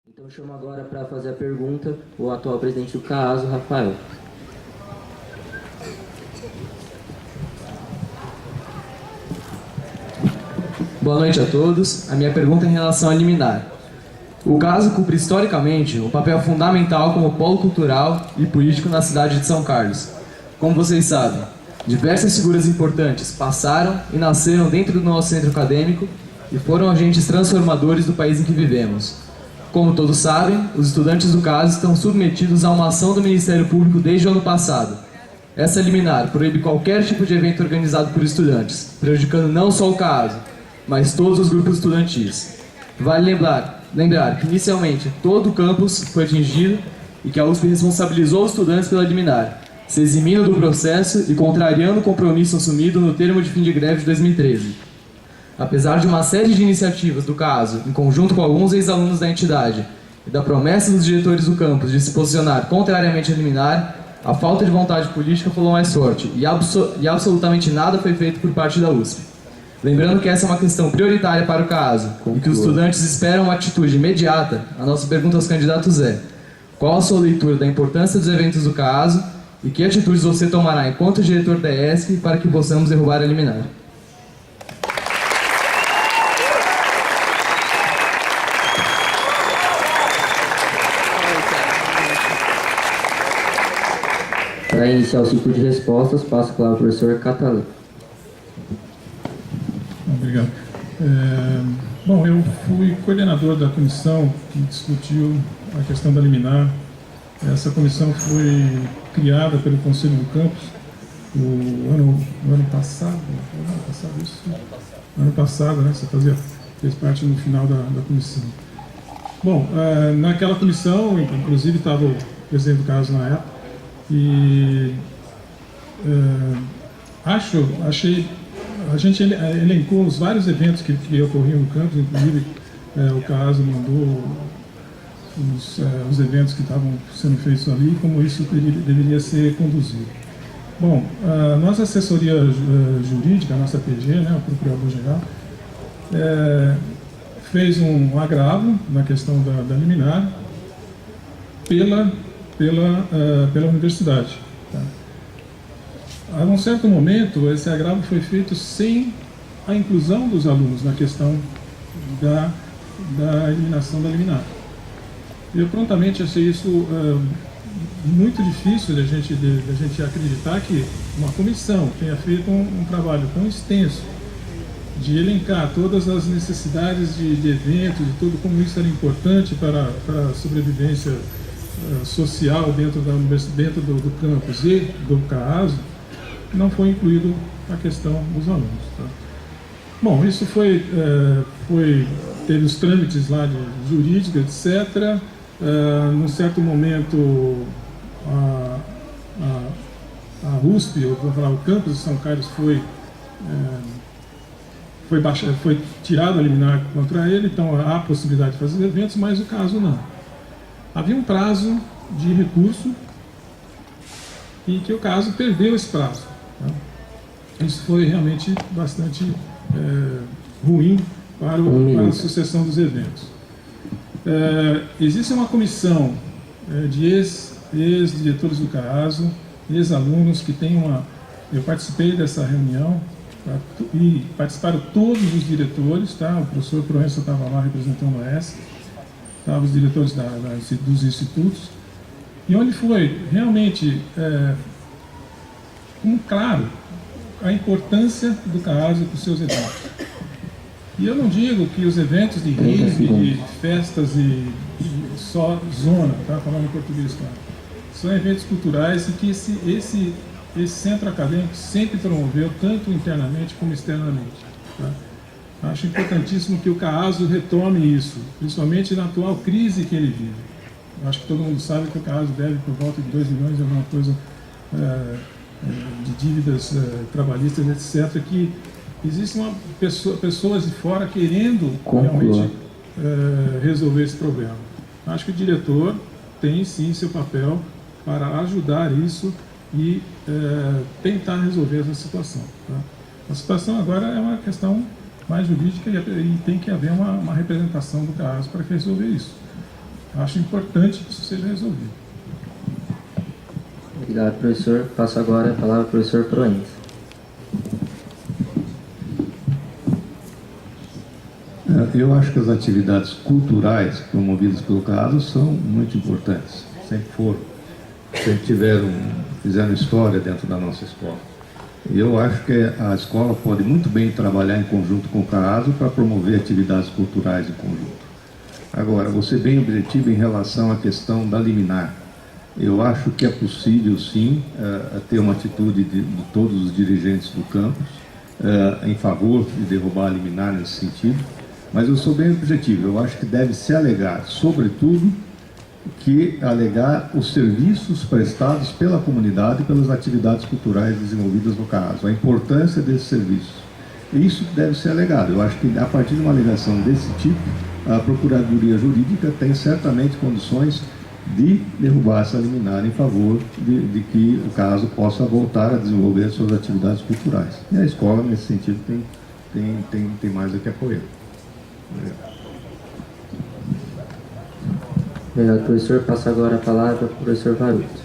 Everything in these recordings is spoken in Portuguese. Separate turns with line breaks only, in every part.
Então chamo agora para fazer a pergunta o atual presidente do CAASO, Rafael.
Boa noite a todos. A minha pergunta é em relação à liminar. O CAASO cumpre historicamente um papel fundamental como polo cultural e político na cidade de São Carlos. Como vocês sabem, diversas figuras importantes passaram e nasceram dentro do nosso centro acadêmico e foram agentes transformadores do país em que vivemos. Como todos sabem, os estudantes do CAASO estão submetidos a uma ação do Ministério Público desde o ano passado. Essa liminar proíbe qualquer tipo de evento organizado por estudantes, prejudicando não só o CAASO, mas todos os grupos estudantis. Vale lembrar que inicialmente todo o campus foi atingido e que a USP responsabilizou os estudantes pela liminar, se eximindo do processo e contrariando o compromisso assumido no termo de fim de greve de 2013. Apesar de uma série de iniciativas do CAASO, em conjunto com alguns ex-alunos da entidade, e da promessa dos diretores do campus de se posicionar contrariamente à liminar, a falta de vontade política falou mais forte e absolutamente nada foi feito por parte da USP. Lembrando que essa é uma questão prioritária para o CAASO e que os estudantes esperam uma atitude imediata, a nossa pergunta aos candidatos é: qual a sua leitura da importância dos eventos do CAASO e que atitudes você tomará enquanto diretor da ESC para que possamos derrubar a liminar?
Para iniciar o ciclo de respostas, passo a palavra ao professor Catalã.
Obrigado. Bom, eu fui coordenador da comissão que discutiu a questão da liminar. Essa comissão foi criada pelo Conselho do Campus ano passado, né? Você fez parte no final da comissão. Bom, naquela comissão, inclusive estava o presidente do CAASO na época, e a gente elencou os vários eventos que ocorriam no campus, inclusive o CAASO mandou os eventos que estavam sendo feitos ali, como isso deveria ser conduzido. Bom, a nossa assessoria jurídica, a nossa PG, né, o Procurador-Geral, fez um agravo na questão da liminar pela universidade. Tá? A um certo momento, esse agravo foi feito sem a inclusão dos alunos na questão da eliminação da liminar. Eu prontamente achei isso muito difícil da gente acreditar que uma comissão tenha feito um trabalho tão extenso de elencar todas as necessidades de eventos, de tudo como isso era importante para a sobrevivência social dentro do campus e do CAASO, não foi incluído a questão dos alunos. Tá? Bom, isso teve os trâmites lá de jurídica, etc. Num certo momento, a USP, eu vou falar, o campus de São Carlos foi tirado a liminar contra ele, então há a possibilidade de fazer eventos, mas o CAASO não. Havia um prazo de recurso e que o CAASO perdeu esse prazo. Tá? Isso foi realmente bastante ruim para a sucessão dos eventos. Existe uma comissão de ex-diretores do CAASO, ex-alunos que tem eu participei dessa reunião, tá? E participaram todos os diretores, tá? O professor Proença estava lá representando a ESC, estavam os diretores dos institutos, e onde foi realmente claro a importância do CAASO para os seus eventos. E eu não digo que os eventos de rave, de festas e só zona, tá? Falando em português, claro, são eventos culturais e que esse centro acadêmico sempre promoveu, tanto internamente como externamente. Tá? Acho importantíssimo que o CAASO retome isso, principalmente na atual crise que ele vive. Acho que todo mundo sabe que o CAASO deve por volta de 2 milhões, alguma coisa de dívidas trabalhistas, etc., que existem pessoas de fora querendo realmente resolver esse problema. Acho que o diretor tem sim seu papel para ajudar isso e tentar resolver essa situação. Tá? A situação agora é uma questão mais jurídica e tem que haver uma representação do CAASO para resolver isso. Acho importante que isso seja resolvido.
Obrigado, professor. Passo agora a palavra ao professor Proença.
Eu acho que as atividades culturais promovidas pelo CASO são muito importantes. Sempre foram. Sempre fizeram história dentro da nossa escola. E eu acho que a escola pode muito bem trabalhar em conjunto com o CASO para promover atividades culturais em conjunto. Agora, vou ser bem objetivo em relação à questão da liminar. Eu acho que é possível, sim, ter uma atitude de todos os dirigentes do campus em favor de derrubar a liminar nesse sentido, mas eu sou bem objetivo. Eu acho que deve se alegar, sobretudo, alegar os serviços prestados pela comunidade e pelas atividades culturais desenvolvidas no CASO, a importância desses serviços. Isso deve ser alegado. Eu acho que, a partir de uma alegação desse tipo, a Procuradoria Jurídica tem certamente condições de derrubar essa liminar em favor de que o CASO possa voltar a desenvolver suas atividades culturais. E a escola, nesse sentido, tem mais do que apoiar.
Obrigado, professor. Passo agora a palavra ao professor Varuto.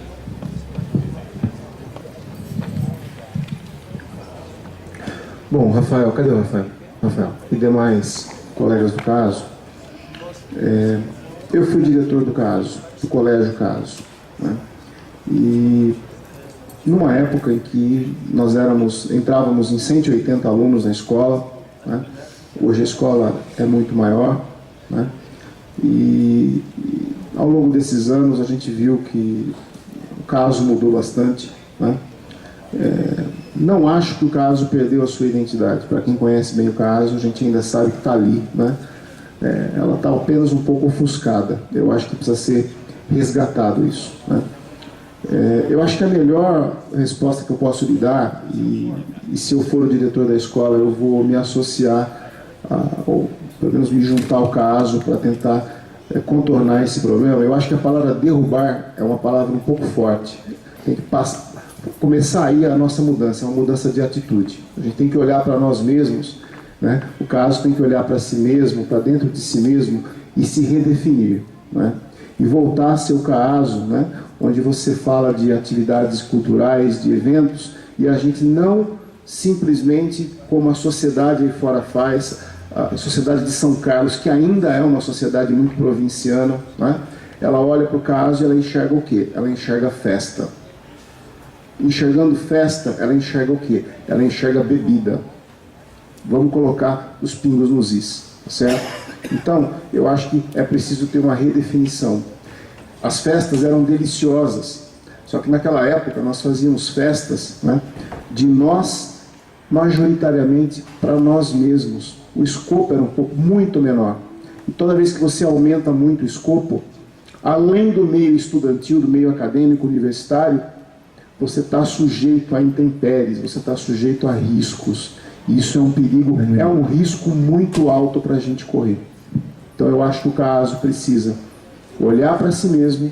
Bom, Rafael, cadê o Rafael? Rafael, e demais colegas do CASO, eu fui diretor do CASO, do Colégio CASO, né? E numa época em que nós entrávamos em 180 alunos na escola, né? Hoje a escola é muito maior, né? E ao longo desses anos a gente viu que o CASO mudou bastante, né? Não acho que o CASO perdeu a sua identidade. Para quem conhece bem o CASO, a gente ainda sabe que está ali, né? Ela está apenas um pouco ofuscada. Eu acho que precisa ser resgatado isso, né? Eu acho que a melhor resposta que eu posso lhe dar, e se eu for o diretor da escola, eu vou me associar, ou pelo menos me juntar ao CASO para tentar contornar esse problema. Eu acho que a palavra derrubar é uma palavra um pouco forte. Tem que começar aí a nossa mudança, é uma mudança de atitude. A gente tem que olhar para nós mesmos, né? O CASO tem que olhar para si mesmo, para dentro de si mesmo e se redefinir, né? E voltar a ser o CASO, né? Onde você fala de atividades culturais, de eventos, e a gente não simplesmente, como a sociedade aí fora faz, a sociedade de São Carlos, que ainda é uma sociedade muito provinciana, né? Ela olha para o CASO e ela enxerga o quê? Ela enxerga festa. Enxergando festa, ela enxerga o quê? Ela enxerga bebida. Vamos colocar os pingos nos is, certo? Então, eu acho que é preciso ter uma redefinição. As festas eram deliciosas, só que naquela época nós fazíamos festas, né, de nós, majoritariamente para nós mesmos. O escopo era muito menor. E toda vez que você aumenta muito o escopo, além do meio estudantil, do meio acadêmico, universitário, você está sujeito a intempéries, você está sujeito a riscos. E isso é um perigo, é um risco muito alto para a gente correr. Então eu acho que o CASO precisa olhar para si mesmo,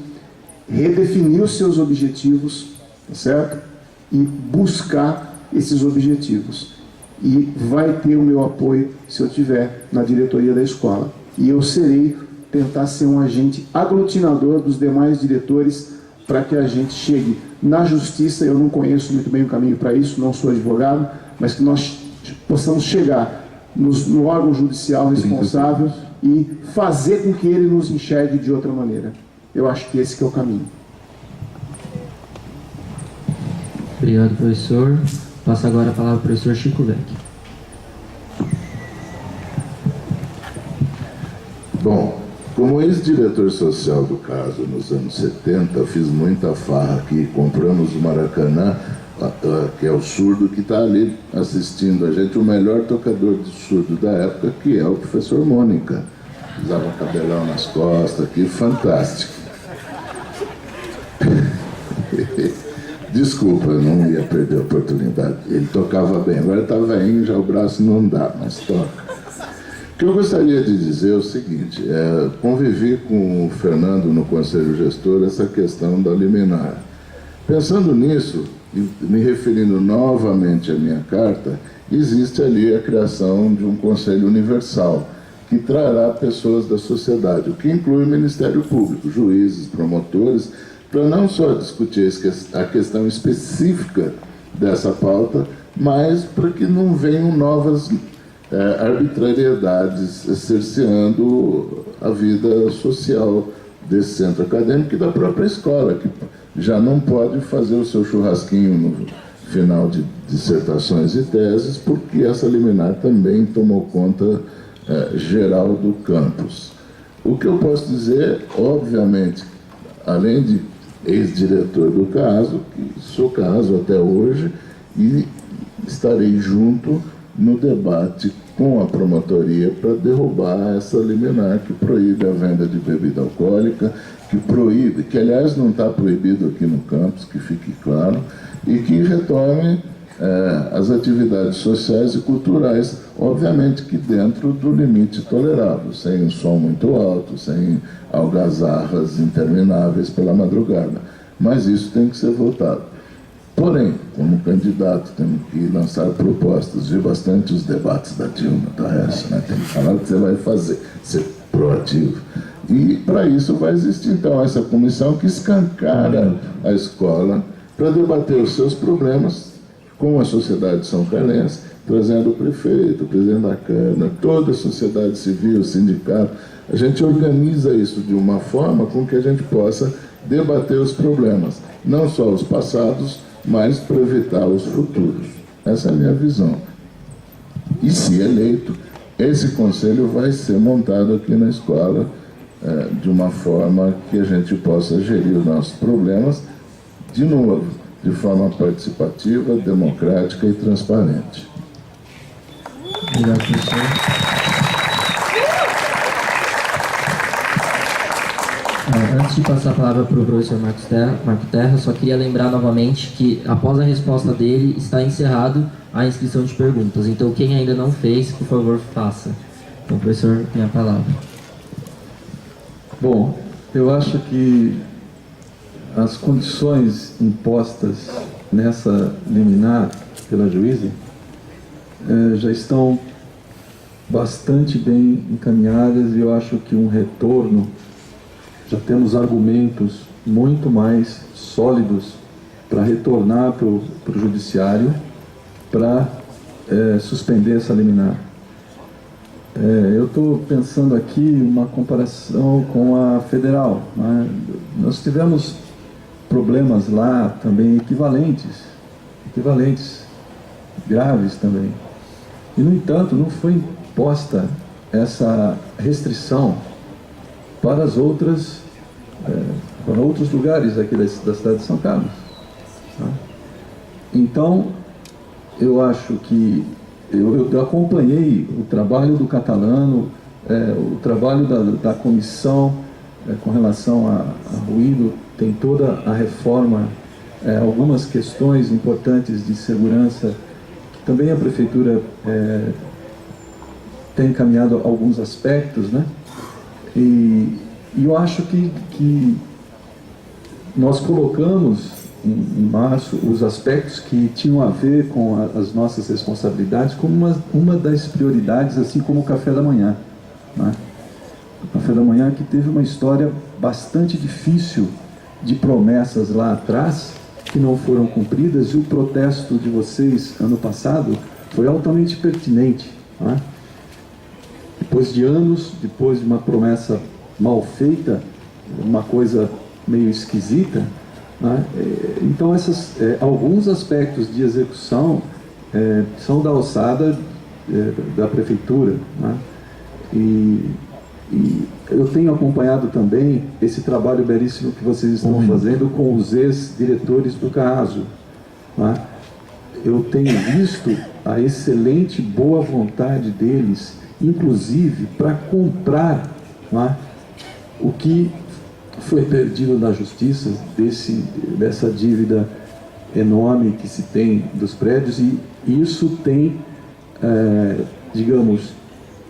redefinir os seus objetivos, tá certo? E buscar esses objetivos. E vai ter o meu apoio se eu estiver na diretoria da escola. E eu serei tentar ser um agente aglutinador dos demais diretores para que a gente chegue na justiça. Eu não conheço muito bem o caminho para isso, não sou advogado, mas que nós possamos chegar no órgão judicial responsável e fazer com que ele nos enxergue de outra maneira. Eu acho que esse que é o caminho.
Obrigado, professor. Passo agora a palavra ao professor Chico Vec.
Bom, como ex-diretor social do CASO nos anos 70, eu fiz muita farra aqui, compramos o Maracanã, que é o surdo que está ali assistindo a gente, o melhor tocador de surdo da época, que é o professor Mônica. Usava um cabelão nas costas aqui, fantástico. Desculpa, eu não ia perder a oportunidade. Ele tocava bem, agora está velhinho, já o braço não dá, mas toca. O que eu gostaria de dizer é o seguinte, convivi com o Fernando no Conselho Gestor essa questão da liminar. Pensando nisso, e me referindo novamente à minha carta, existe ali a criação de um Conselho Universal, que trará pessoas da sociedade, o que inclui o Ministério Público, juízes, promotores, para não só discutir a questão específica dessa pauta, mas para que não venham novas arbitrariedades cerceando a vida social desse centro acadêmico e da própria escola, que já não pode fazer o seu churrasquinho no final de dissertações e teses, porque essa liminar também tomou conta geral do campus. O que eu posso dizer, obviamente, além de ex-diretor do caso, que sou caso até hoje, e estarei junto no debate com a promotoria para derrubar essa liminar que proíbe a venda de bebida alcoólica, que aliás não está proibido aqui no campus, que fique claro, e que retome as atividades sociais e culturais, obviamente que dentro do limite tolerável, sem um som muito alto, sem algazarras intermináveis pela madrugada. Mas isso tem que ser votado. Porém, como candidato, temos que lançar propostas, vi bastante os debates da Dilma, da Hesse, né? Tem que falar o que você vai fazer, ser proativo. E para isso vai existir então essa comissão que escancara a escola para debater os seus problemas com a sociedade são carlense, trazendo o prefeito, o presidente da Câmara, toda a sociedade civil, o sindicato. A gente organiza isso de uma forma com que a gente possa debater os problemas, não só os passados, mas para evitar os futuros. Essa é a minha visão. E se eleito, esse conselho vai ser montado aqui na escola de uma forma que a gente possa gerir os nossos problemas, de novo, de forma participativa, democrática e transparente.
Obrigado, professor. Antes de passar a palavra para o professor Marco Terra, só queria lembrar novamente que, após a resposta dele, está encerrado a inscrição de perguntas. Então, quem ainda não fez, por favor, faça. Então, professor, tem a palavra.
Bom, eu acho que as condições impostas nessa liminar pela juíza já estão bastante bem encaminhadas e eu acho que um retorno, já temos argumentos muito mais sólidos para retornar para o judiciário para suspender essa liminar. Eu estou pensando aqui uma comparação com a federal, né? Nós tivemos problemas lá também equivalentes, graves também. E, no entanto, não foi imposta essa restrição para para outros lugares aqui da cidade de São Carlos. Tá? Então, eu acho que eu acompanhei o trabalho do Catalano, o trabalho da comissão com relação a ruído, tem toda a reforma, algumas questões importantes de segurança, que também a Prefeitura tem encaminhado alguns aspectos, né? E eu acho que nós colocamos em março os aspectos que tinham a ver com as nossas responsabilidades como uma das prioridades, assim como o café da manhã, né? O café da manhã que teve uma história bastante difícil de promessas lá atrás que não foram cumpridas, e o protesto de vocês ano passado foi altamente pertinente, né? Depois de anos, depois de uma promessa mal feita, uma coisa meio esquisita, né? Então alguns aspectos de execução são da alçada da Prefeitura, né? E eu tenho acompanhado também esse trabalho belíssimo que vocês estão fazendo com os ex-diretores do caso, né? Eu tenho visto a excelente boa vontade deles, inclusive para comprar, né, o que foi perdido na justiça, dessa dívida enorme que se tem dos prédios, e isso tem, digamos,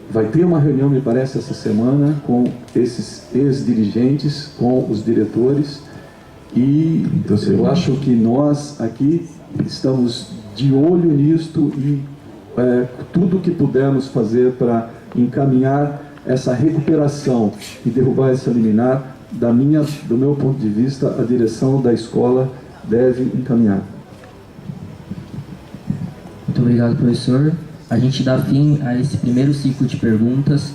vai ter uma reunião, me parece, essa semana com esses ex-dirigentes, com os diretores, e eu acho que nós aqui estamos de olho nisto e tudo que pudermos fazer para encaminhar essa recuperação e derrubar essa liminar, do meu ponto de vista, a direção da escola deve encaminhar.
Muito obrigado, professor. A gente dá fim a esse primeiro ciclo de perguntas.